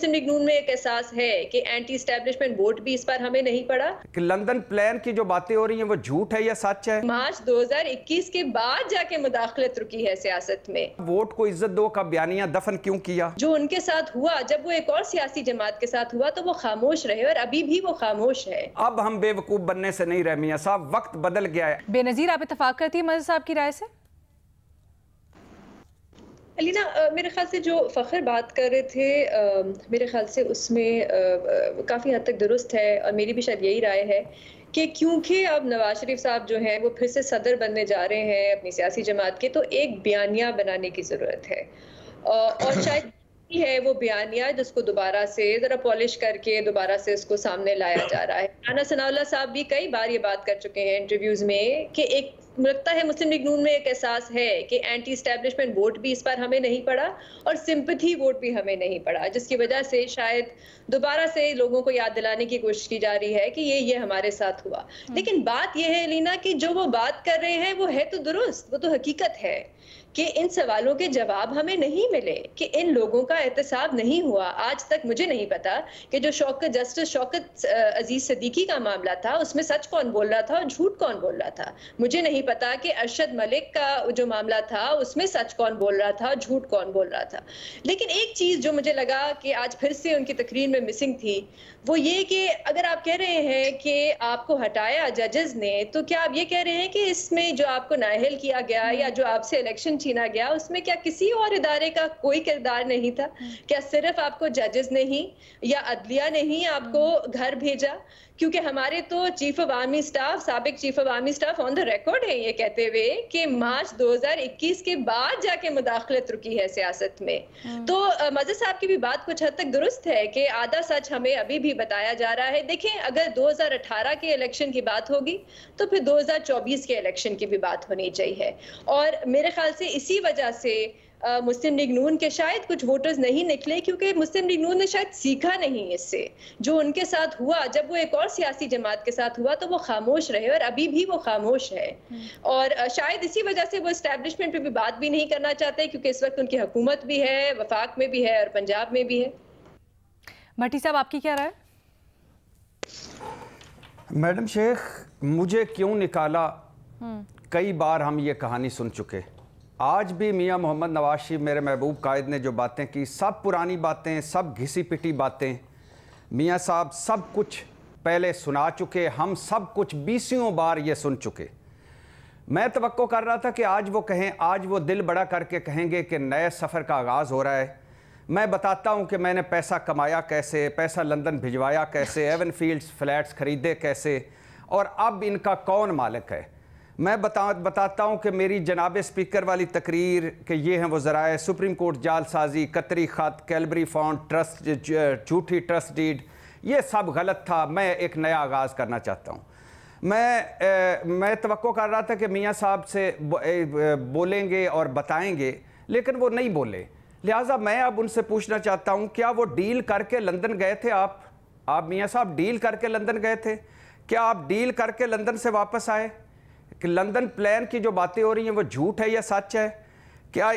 मुस्लिम league नून में एक एहसास है कि एंटी एस्टेब्लिशमेंट वोट भी इस बार हमें नहीं पड़ा। कि लंदन प्लान की जो बातें हो रही हैं वो झूठ है या सच है? मार्च 2021 के बाद जाके मुदाखलत रुकी है सियासत में। वोट को इज्जत दो का बयानिया दफन क्यों किया? जो उनके साथ हुआ, जब वो एक और सियासी जमात के साथ हुआ तो वो खामोश रहे और अभी भी वो खामोश है। अब हम बेवकूफ बनने से नहीं रहे मियां साहब, वक्त बदल गया है। बेनजीर, आप इत्तेफाक करती है मज़हर साहब की राय से? अलीना, मेरे ख्याल से जो फ़ख्र बात कर रहे थे, मेरे ख्याल से उसमें काफ़ी हद तक दुरुस्त है और मेरी भी शायद यही राय है कि क्योंकि अब नवाज शरीफ साहब जो हैं वो फिर से सदर बनने जा रहे हैं अपनी सियासी जमात के, तो एक बयानिया बनाने की ज़रूरत है और शायद है वो बयानिया जिसको दोबारा से ज़रा पॉलिश करके दोबारा से उसको सामने लाया जा रहा है। राना सनाउल्लाह साहब भी कई बार ये बात कर चुके हैं इंटरव्यूज़ में कि एक लगता है मुस्लिम लीग नून में एक एहसास है कि एंटी एस्टेब्लिशमेंट वोट भी इस बार हमें नहीं पड़ा और सिंपैथी वोट भी हमें नहीं पड़ा, जिसकी वजह से शायद दोबारा से लोगों को याद दिलाने की कोशिश की जा रही है कि ये हमारे साथ हुआ। लेकिन बात यह है लीना कि जो वो बात कर रहे हैं वो है तो दुरुस्त, वो तो हकीकत है कि इन सवालों के जवाब हमें नहीं मिले, कि इन लोगों का एहतसाब नहीं हुआ। आज तक मुझे नहीं पता कि जो जस्टिस शौकत अजीज सिद्दीकी का मामला था उसमें सच कौन बोल रहा था और झूठ कौन बोल रहा था। मुझे नहीं पता कि अरशद मलिक का जो मामला था उसमें सच कौन बोल रहा था, झूठ कौन बोल रहा था। लेकिन एक चीज़ जो मुझे लगा कि आज फिर से उनकी तकरीर में मिसिंग थी, वो ये कि अगर आप कह रहे हैं कि आपको हटाया जजेस ने, तो क्या आप ये कह रहे हैं कि इसमें जो आपको नाअहल किया गया या जो आपसे इलेक्शन छीना गया उसमें क्या किसी और इदारे का कोई किरदार नहीं था? क्या सिर्फ आपको जजेस ने ही या अदलिया ने ही आपको घर भेजा? क्योंकि हमारे तो चीफ ऑफ आर्मी स्टाफ, साबिक chief of army staff on the record है ये कहते हुए कि मार्च 2021 के बाद जाके मुदाखलत रुकी है सियासत में। तो मज़हर साहब की भी बात कुछ हद तक दुरुस्त है कि आधा सच हमें अभी भी बताया जा रहा है। देखें, अगर 2018 के इलेक्शन की बात होगी तो फिर 2024 के इलेक्शन की भी बात होनी चाहिए। और मेरे ख्याल से इसी वजह से मुस्लिम लीग नून के शायद कुछ वोटर्स नहीं निकले, क्योंकि मुस्लिम लीग नून ने शायद सीखा नहीं इससे। जो उनके साथ हुआ, जब वो एक और सियासी जमात के साथ हुआ तो वो खामोश रहे और अभी भी वो खामोश है। और शायद इसी वजह से वो एस्टैब्लिशमेंट पे भी बात भी नहीं करना चाहते, क्योंकि इस वक्त उनकी हुकूमत भी है, वफाक में भी है और पंजाब में भी है। भट्टी साहब, आपकी क्या राय? मैडम शेख, मुझे क्यों निकाला, कई बार हम ये कहानी सुन चुके। आज भी मियां मोहम्मद नवाज शरीफ मेरे महबूब कायद ने जो बातें की, सब पुरानी बातें, सब घिसी पिटी बातें। मियां साहब सब कुछ पहले सुना चुके, हम सब कुछ 20 बार ये सुन चुके। मैं तवक्को कर रहा था कि आज वो कहें, आज वो दिल बड़ा करके कहेंगे कि नए सफ़र का आगाज़ हो रहा है। मैं बताता हूँ कि मैंने पैसा कमाया कैसे, पैसा लंदन भिजवाया कैसे, एवन फील्ड्स फ्लैट्स ख़रीदे कैसे और अब इनका कौन मालिक है। मैं बताता हूँ कि मेरी जनाब स्पीकर वाली तकरीर कि ये हैं वो ज़राए, सुप्रीम कोर्ट जालसाजी, कतरी ख़त, कैलबरी फॉन्ड ट्रस्ट, झूठी ट्रस्ट डीड, ये सब गलत था। मैं एक नया आगाज़ करना चाहता हूँ। मैं तवक्को कर रहा था कि मियाँ साहब से बोलेंगे और बताएंगे, लेकिन वो नहीं बोले। लिहाजा मैं अब उनसे पूछना चाहता हूँ, क्या वो डील करके लंदन गए थे? आप मियाँ साहब डील करके लंदन गए थे? क्या आप डील करके लंदन से वापस आए? कि लंदन प्लान की जो बातें हो रही हैं वो झूठ है या सच है? क्या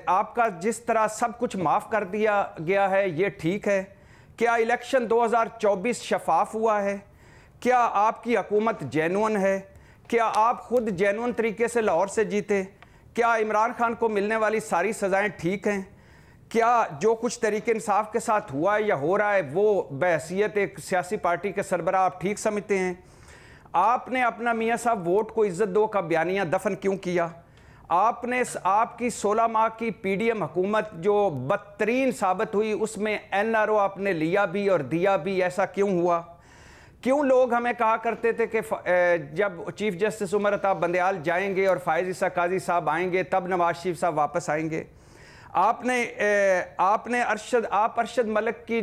आपका जिस तरह सब कुछ माफ़ कर दिया गया है ये ठीक है? क्या इलेक्शन 2024 शफाफ हुआ है? क्या आपकी हुकूमत जेन्युइन है? क्या आप खुद जेन्युइन तरीके से लाहौर से जीते? क्या इमरान खान को मिलने वाली सारी सज़ाएं ठीक हैं? क्या जो कुछ तरीके इंसाफ के साथ हुआ है या हो रहा है वो बहैसियत एक सियासी पार्टी के सरबराह आप ठीक समझते हैं? आपने अपना मियाँ साहब वोट को इज्जत दो का बयानिया दफन क्यों किया? आपकी 16 माह की पीडीएम हुकूमत जो बदतरीन साबित हुई, उसमें एनआरओ आपने लिया भी और दिया भी, ऐसा क्यों हुआ? क्यों लोग हमें कहा करते थे कि जब चीफ जस्टिस उमर अता बंदयाल जाएंगे और फायज़ ईसा काजी साहब आएंगे तब नवाज शरीफ साहब वापस आएंगे? आपने अरशद मलिक की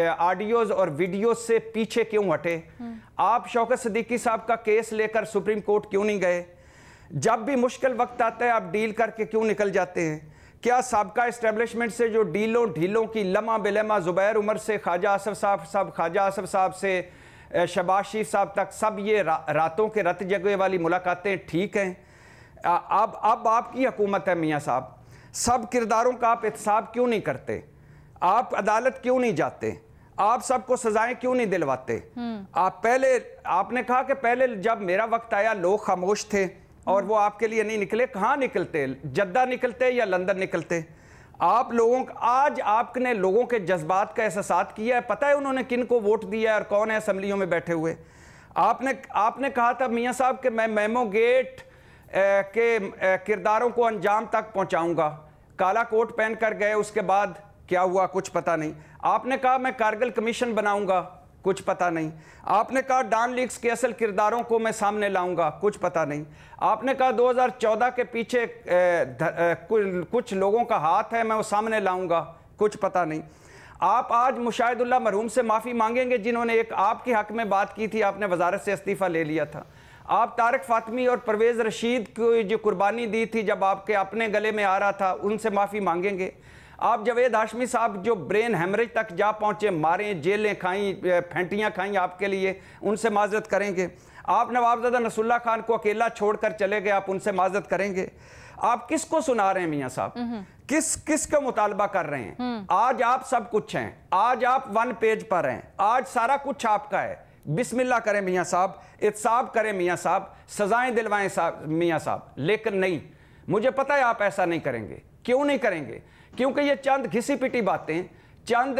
ऑडियोज़ और वीडियोज़ से पीछे क्यों हटे? आप शौकत सिद्दीकी साहब का केस लेकर सुप्रीम कोर्ट क्यों नहीं गए? जब भी मुश्किल वक्त आता है आप डील करके क्यों निकल जाते हैं? क्या साबका इस्टेब्लिशमेंट से जो ढीलों की लम्हा बेलमा ज़ुबैर उमर से ख्वाजा आसफ साहब से शहबाज शरीफ साहब तक सब ये रातों के रत जगह वाली मुलाकातें ठीक हैं? अब आपकी हुकूमत है मियाँ साहब, सब किरदारों का आप एहतसाब क्यों नहीं करते? आप अदालत क्यों नहीं जाते? आप सबको सजाएं क्यों नहीं दिलवाते? आप पहले, आपने कहा कि पहले जब मेरा वक्त आया लोग खामोश थे और वो आपके लिए नहीं निकले। कहाँ निकलते? जद्दा निकलते या लंदन निकलते? आप लोगों, आज आपने लोगों के जज्बात का एहसास किया है, पता है उन्होंने किन को वोट दिया है और कौन है असेंबलियों में बैठे हुए। आपने कहा था मियां साहब कि मैं मेमो गेट के किरदारों को अंजाम तक पहुंचाऊंगा। काला कोट पहन कर गए, उसके बाद क्या हुआ कुछ पता नहीं। आपने कहा मैं कारगिल कमीशन बनाऊंगा, कुछ पता नहीं। आपने कहा डॉन लीक्स के असल किरदारों को मैं सामने लाऊंगा, कुछ पता नहीं। आपने कहा 2014 के पीछे कुछ लोगों का हाथ है, मैं वो सामने लाऊंगा, कुछ पता नहीं। आप आज मुशाहिदुल्लाह मरहूम से माफ़ी मांगेंगे जिन्होंने एक आपके हक में बात की थी, आपने वजारत से इस्तीफ़ा ले लिया था। आप तारिक फातमी और परवेज़ रशीद को जो कुर्बानी दी थी जब आपके अपने गले में आ रहा था, उनसे माफ़ी मांगेंगे। आप जावेद हाशमी साहब जो ब्रेन हेमरेज तक जा पहुँचे, मारे, जेलें खाई, फेंटियाँ खाई आपके लिए, उनसे माजरत करेंगे। आप नवाबजादा नसरुल्लाह खान को अकेला छोड़कर चले गए, आप उनसे माजरत करेंगे। आप किसको सुना रहे हैं मियाँ साहब? किस का मुतालबा कर रहे हैं? आज आप सब कुछ हैं, आज आप वन पेज पर हैं, आज सारा कुछ आपका है। बिस्मिल्लाह करें मियाँ साहब, इत्साब करें मियाँ साहब, सजाएं दिलवाएं मियाँ साहब। लेकिन नहीं, मुझे पता है आप ऐसा नहीं करेंगे। क्यों नहीं करेंगे? क्योंकि ये चंद घिसी पिटी बातें, चंद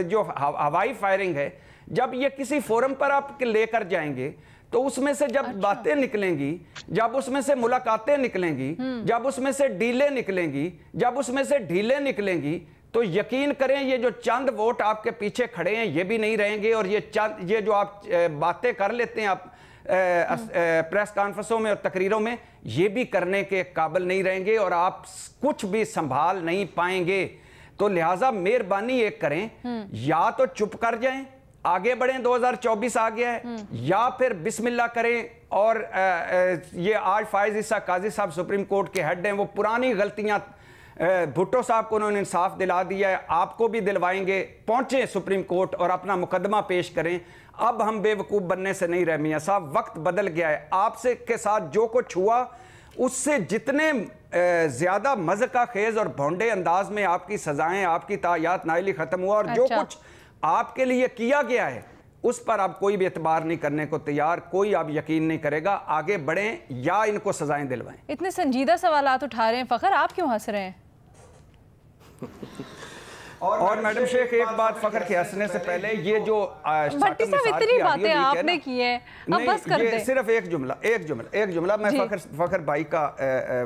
जो हवाई फायरिंग है, जब ये किसी फोरम पर आप लेकर जाएंगे तो उसमें से जब बातें निकलेंगी, जब उसमें से मुलाकातें निकलेंगी, जब उसमें से डीलें निकलेंगी, जब उसमें से ढीलें निकलेंगी, तो यकीन करें ये जो चंद वोट आपके पीछे खड़े हैं ये भी नहीं रहेंगे। और ये जो आप बातें कर लेते हैं आप प्रेस कॉन्फ्रेंसों में और तकरीरों में, ये भी करने के काबिल नहीं रहेंगे और आप कुछ भी संभाल नहीं पाएंगे। तो लिहाजा मेहरबानी एक करें, या तो चुप कर जाएं, आगे बढ़ें, 2024 आ गया है, या फिर बिस्मिल्लाह करें। और ये आज फायज ईसा काजी साहब सुप्रीम कोर्ट के हेड हैं, वो पुरानी गलतियां, भुट्टो साहब को उन्होंने इंसाफ दिला दिया है, आपको भी दिलवाएंगे। पहुंचे सुप्रीम कोर्ट और अपना मुकदमा पेश करें। अब हम बेवकूफ़ बनने से नहीं रहे मियाँ साहब, वक्त बदल गया है। आपसे के साथ जो कुछ हुआ उससे जितने ज़्यादा मज़का खेज और भोंडे अंदाज में आपकी सजाएं, आपकी तायात नाइली ख़त्म हुआ, और जो कुछ आपके लिए किया गया है उस पर आप कोई भी एतबार नहीं करने को तैयार, कोई आप यकीन नहीं करेगा। आगे बढ़ें या इनको सजाएं दिलवाएं। इतने संजीदा सवालात उठा रहे हैं फ़खर, आप क्यों हंस रहे हैं? और मैडम शेख एक बात फ़खर के हंसने से पहले, ये जो भट्टी साहब इतनी बातें आपने की हैं, अब बस कर दें। सिर्फ एक जुमला मैं फ़खर भाई का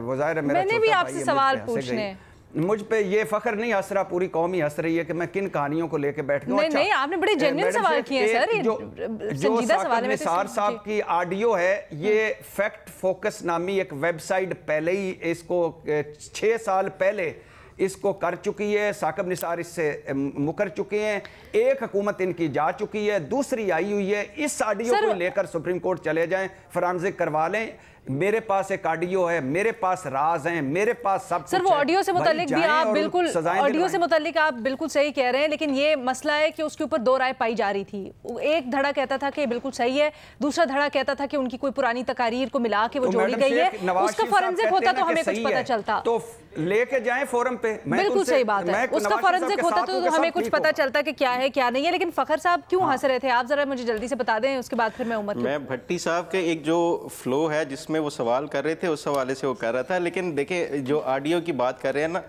वज़ाहिर है, मैंने भी आपसे सवाल पूछने, मुझ पे ये फखर नहीं हंस रहा, पूरी कौम ही हंस रही है कि मैं किन कहानियों को लेके बैठ गया। नहीं, आपने बड़े जेन्युइन सवाल किए सर। जो साकिब निसार साहब की ऑडियो है, ये फैक्ट फोकस नामी एक वेबसाइट पहले ही इसको 6 साल पहले इसको कर चुकी है। साकिब निसार इससे मुकर चुके हैं, एक हुकूमत इनकी जा चुकी है, दूसरी आई हुई है। इस ऑडियो को लेकर सुप्रीम कोर्ट चले जाएं, फॉरेंसिक करवा लें। मेरे पास एक ऑडियो है, मेरे पास राज हैं, मेरे पास सब सर। वो ऑडियो से मुतालिक भी आप बिल्कुल, ऑडियो से मुतालिक आप बिल्कुल सही कह रहे हैं, लेकिन ये मसला है कि उसके ऊपर 2 राय पाई जा रही थी। एक धड़ा कहता था कि बिल्कुल सही है, दूसरा धड़ा कहता था कि उनकी कोई पुरानी तकारीर को मिला के वो जोड़ी गई है। उसका फॉरेंसिक होता तो हमें कुछ पता चलता, तो लेके जाएं फोरम पे। बिल्कुल सही बात है, उसका फॉरेंसिक होता तो हमें कुछ पता चलता कि क्या है क्या नहीं है। लेकिन फखर साहब क्यों हंस रहे थे आप, जरा मुझे जल्दी से बता दें, उसके बाद फिर मैं उम्मत। मैं भट्टी साहब के एक जो फ्लो है जिसमें वो सवाल कर रहे थे, उस हवाले से वो कर रहा था। लेकिन देखिए जो ऑडियो की बात कर रहे हैं ना,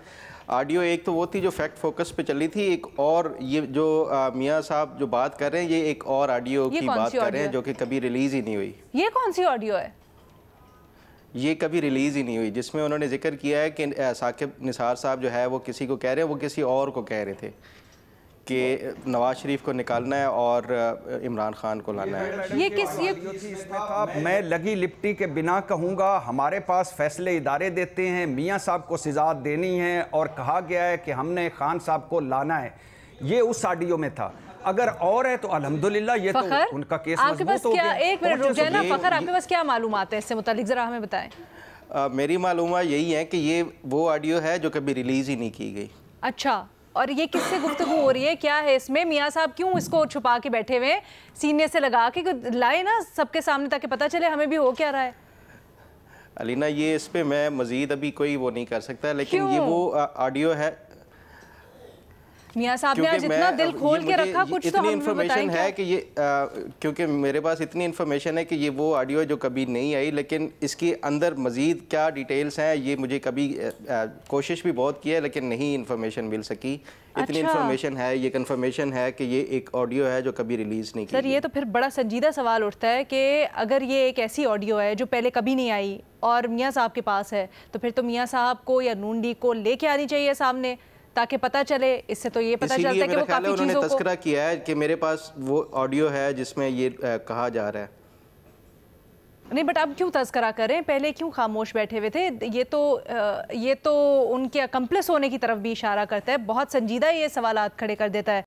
ऑडियो एक तो वो थी जो फैक्ट फोकस पे चली थी, एक और ये जो मियाँ साहब जो बात कर रहे हैं, ये एक और ऑडियो की बात कर रहे हैं जो कि कभी रिलीज़ ही नहीं हुई। ये कौन सी ऑडियो है? ये कभी रिलीज़ ही नहीं हुई, जिसमें उन्होंने जिक्र किया है कि साकिब निसार साहब जो है वो किसी को कह रहे हैं, वो किसी और को कह रहे थे कि नवाज शरीफ को निकालना है और इमरान खान को लाना है। ये किस मैं लगी लिपटी के बिना कहूँगा, हमारे पास फैसले इदारे देते हैं, मियाँ साहब को सज़ा देनी है और कहा गया है कि हमने खान साहब को लाना है। ये उस ऑडियो में था। अगर और है तो अल्हम्दुलिल्लाह, ये तो उनका केस मजबूत हो गया। एक मिनट रुक जाए ना फखर, आपके पास क्या मालूमात है इससे मुतालिक, जरा हमें बताएं। मेरी मालूमात यही है कि ये वो ऑडियो है जो कभी रिलीज़ ही नहीं की गई। अच्छा, और ये किससे गुफ्तगू हो रही है, क्या है इसमें? मियाँ साहब क्यों इसको छुपा के बैठे हुए, सीने से लगा के लाए ना सबके सामने ताकि पता चले हमें भी हो क्या रहा है। अलीना, ये इस पे मैं मजीद अभी कोई वो नहीं कर सकता, लेकिन ये वो ऑडियो है। मियां साहब ने आज इतना दिल खोल के रखा, कुछ तो हमें बताएं है कि ये क्योंकि मेरे पास इतनी इन्फॉर्मेशन है कि ये वो ऑडियो जो कभी नहीं आई, लेकिन इसके अंदर मज़ीद क्या डिटेल्स हैं ये मुझे कभी कोशिश भी बहुत की है लेकिन नहीं इन्फॉर्मेशन मिल सकी। इतनी इन्फॉर्मेशन है, ये कंफर्मेशन है कि ये एक ऑडियो है जो कभी रिलीज़ नहीं की। सर ये तो फिर बड़ा संजीदा सवाल उठता है कि अगर ये एक ऐसी ऑडियो है जो पहले कभी नहीं आई और मियाँ साहब के पास है, तो फिर तो मियाँ साहब को या नून लीग को लेके आनी चाहिए सामने ताकि पता चले। इससे तो ये पता चलता है कि वो काफी उन्होंने तस्करा किया है कि मेरे पास वो ऑडियो है जिसमें ये कहा जा रहा है। नहीं, बट अब क्यों तस्करा करें, पहले क्यों खामोश बैठे हुए थे? ये तो उनके अकम्प्लिस होने की तरफ भी इशारा करता है। बहुत संजीदा ये सवालात खड़े कर देता है।